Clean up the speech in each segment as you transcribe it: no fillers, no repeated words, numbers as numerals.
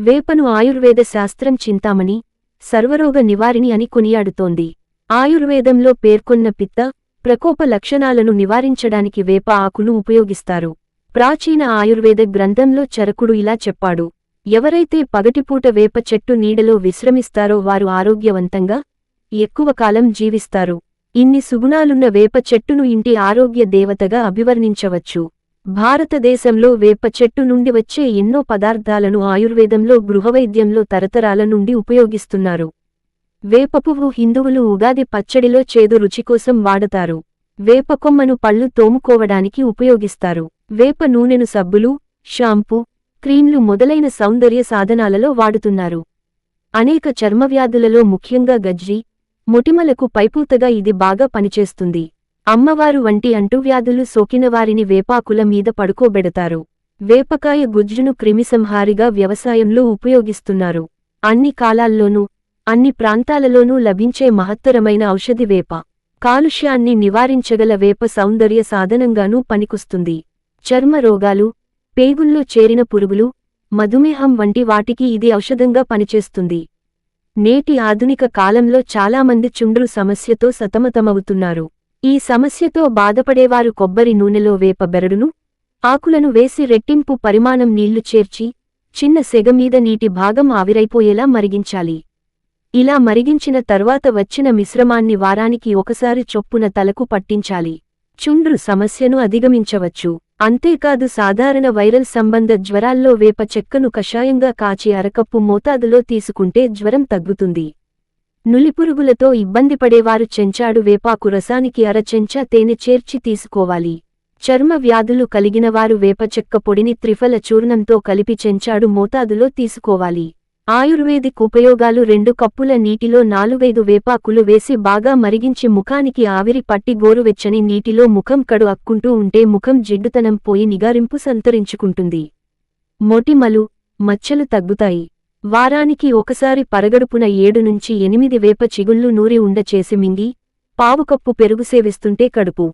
వేపను ఆయుర్వేద శాస్త్రం చింతామణి, సర్వరోగ నివారిణి అని కొనియాడుతోంది. ఆయుర్వేదంలో పేర్కొన్న పిత్త, ప్రకోప లక్షణాలను నివారించడానికి వేప ఆకును ఉపయోగిస్తారు. ప్రాచీన ఆయుర్వేద గ్రంథంలో చరకుడు ఇలా చెప్పాడు: ఎవరైతే పగటిపూట వేప చెట్టు నీడలో విశ్రమిస్తారో వారు ఆరోగ్యవంతంగా ఎక్కువ కాలం జీవిస్తారు. ఇన్ని సుగుణాలున్న వేప చెట్టును ఇంటి ఆరోగ్య దేవతగా అభివర్ణించవచ్చు. భారతదేశంలో వేప చెట్టు నుండి వచ్చే ఎన్నో పదార్థాలను ఆయుర్వేదంలో గృహవైద్యంలో తరతరాల నుండి ఉపయోగిస్తున్నారు. వేపపువ్వు హిందువులు ఉగాది పచ్చడిలో చేదు రుచి కోసం వాడతారు. వేపకొమ్మను పళ్ళు తోముకోవడానికి ఉపయోగిస్తారు. వేప నూనెను సబ్బులు, షాంపూ, క్రీంలు మొదలైన సౌందర్య సాధనాలలో వాడుతున్నారు. అనేక చర్మవ్యాధులలో ముఖ్యంగా గజ్జి, మొటిమలకు పైపూతగా ఇది బాగా పనిచేస్తుంది. అమ్మవారు వంటి అంటువ్యాధులు సోకినవారిని వేపాకుల మీద పడుకోబెడతారు. వేపకాయ గుజ్జును క్రిమిసంహారిగా వ్యవసాయంలో ఉపయోగిస్తున్నారు. అన్ని కాలాల్లోనూ, అన్ని ప్రాంతాలలోనూ లభించే మహత్తరమైన ఔషధి వేప. కాలుష్యాన్ని నివారించగల వేప సౌందర్య సాధనంగానూ పనికొస్తుంది. చర్మ రోగాలు, పేగుల్లో చేరిన పురుగులు, మధుమేహం వంటి వాటికి ఇది ఔషధంగా పనిచేస్తుంది. నేటి ఆధునిక కాలంలో చాలామంది చుండ్రు సమస్యతో సతమతమవుతున్నారు. ఈ సమస్యతో బాధపడేవారు కొబ్బరి నూనెలో వేప బెరడును, ఆకులను వేసి రెట్టింపు పరిమాణం నీళ్లు చేర్చి, చిన్న సెగమీద నీటి భాగం ఆవిరైపోయేలా మరిగించాలి. ఇలా మరిగించిన తర్వాత వచ్చిన మిశ్రమాన్ని వారానికి ఒకసారి చొప్పున తలకు పట్టించాలి. చుండ్రు సమస్యను అధిగమించవచ్చు. అంతేకాదు సాధారణ వైరల్ సంబంధ జ్వరాల్లో వేప చెక్కను కషాయంగా కాచి అరకప్పు మోతాదులో తీసుకుంటే జ్వరం తగ్గుతుంది. నులిపురుగులతో ఇబ్బందిపడేవారు చెంచాడు వేపాకు రసానికి అర చెంచా తేనె చేర్చి తీసుకోవాలి. చర్మ వ్యాధులు కలిగినవారు వేపచెక్క పొడిని త్రిఫల చూర్ణంతో కలిపి చెంచాడు మోతాదులో తీసుకోవాలి. ఆయుర్వేదిక్ ఉపయోగాలు: 2 కప్పుల నీటిలో 4-5 వేపాకులు వేసి బాగా మరిగించి ముఖానికి ఆవిరి పట్టి గోరువెచ్చని నీటిలో ముఖం కడు అక్కుంటూ ఉంటే ముఖం జిడ్డుతనం పోయి నిగారింపు సంతరించుకుంటుంది. మొటిమలు, మచ్చలు తగ్గుతాయి. వారానికి ఒకసారి పరగడుపున 7 నుంచి 8 వేప చిగుళ్ళు నూరి ఉండ చేసి మింగి, పావుకప్పు పెరుగు సేవిస్తుంటే కడుపు,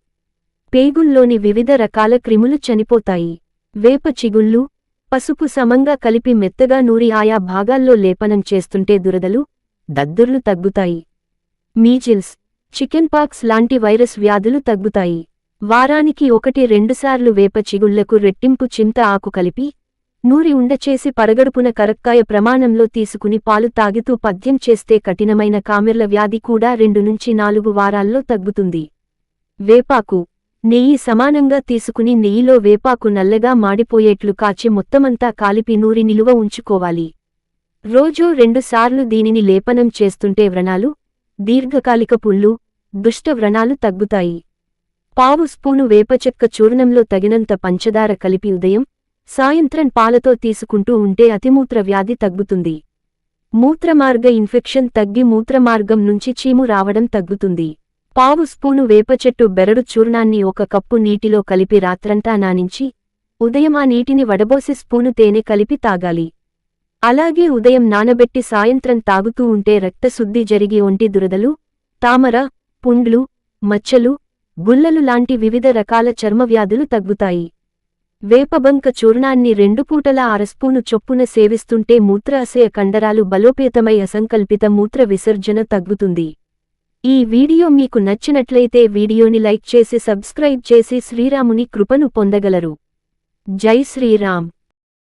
పేగుల్లోని వివిధ రకాల క్రిములు చనిపోతాయి. వేప చిగుళ్ళు, పసుపు సమంగా కలిపి మెత్తగా నూరి ఆయా భాగాల్లో లేపనం చేస్తుంటే దురదలు, దద్దుర్లు తగ్గుతాయి. మీజిల్స్, చికెన్ పాక్స్ లాంటి వైరస్ వ్యాధులు తగ్గుతాయి. వారానికి 1-2 సార్లు వేప చిగుళ్లకు రెట్టింపు చింత ఆకు కలిపి, నూరి ఉండచేసి పరగడుపున కరక్కాయ ప్రమాణంలో తీసుకుని పాలు తాగుతూ పథ్యం చేస్తే కఠినమైన కామెర్ల వ్యాధి కూడా 2 నుంచి 4 వారాల్లో తగ్గుతుంది. వేపాకు, నెయ్యి సమానంగా తీసుకుని నెయ్యిలో వేపాకు నల్లగా మాడిపోయేట్లు కాచి మొత్తమంతా కాలిపి నూరి నిలువ ఉంచుకోవాలి. రోజూ 2 సార్లు దీనిని లేపనం చేస్తుంటే వ్రణాలు, దీర్ఘకాలిక పుళ్ళు, దుష్ట వ్రణాలు తగ్గుతాయి. పావు స్పూను వేపచెక్క చూర్ణంలో తగినంత పంచదార కలిపి ఉదయం, సాయంత్రం పాలతో తీసుకుంటూ ఉంటే అతిమూత్ర వ్యాధి తగ్గుతుంది. మూత్రమార్గ ఇన్ఫెక్షన్ తగ్గి మూత్రమార్గం నుంచి చీము రావడం తగ్గుతుంది. పావు స్పూను వేపచెట్టు బెరడు చూర్ణాన్ని 1 కప్పు నీటిలో కలిపి రాత్రంతా నానించి, ఉదయం ఆ నీటిని వడబోసి స్పూను తేనె కలిపి తాగాలి. అలాగే ఉదయం నానబెట్టి సాయంత్రం తాగుతూ ఉంటే రక్తశుద్ధి జరిగి ఒంటి దురదలు, తామర, పుండ్లు, మచ్చలు, గుల్లలు లాంటి వివిధ రకాల చర్మవ్యాధులు తగ్గుతాయి. వేపబంక చూర్ణాన్ని 2 పూటలా అర స్పూను చొప్పున సేవిస్తుంటే మూత్రాశయ కండరాలు బలోపేతమై అసంకల్పిత మూత్ర విసర్జన తగ్గుతుంది. ఈ వీడియో మీకు నచ్చినట్లయితే వీడియోని లైక్ చేసి సబ్స్క్రైబ్ చేసి శ్రీరాముని కృపను పొందగలరు. జై శ్రీరామ్.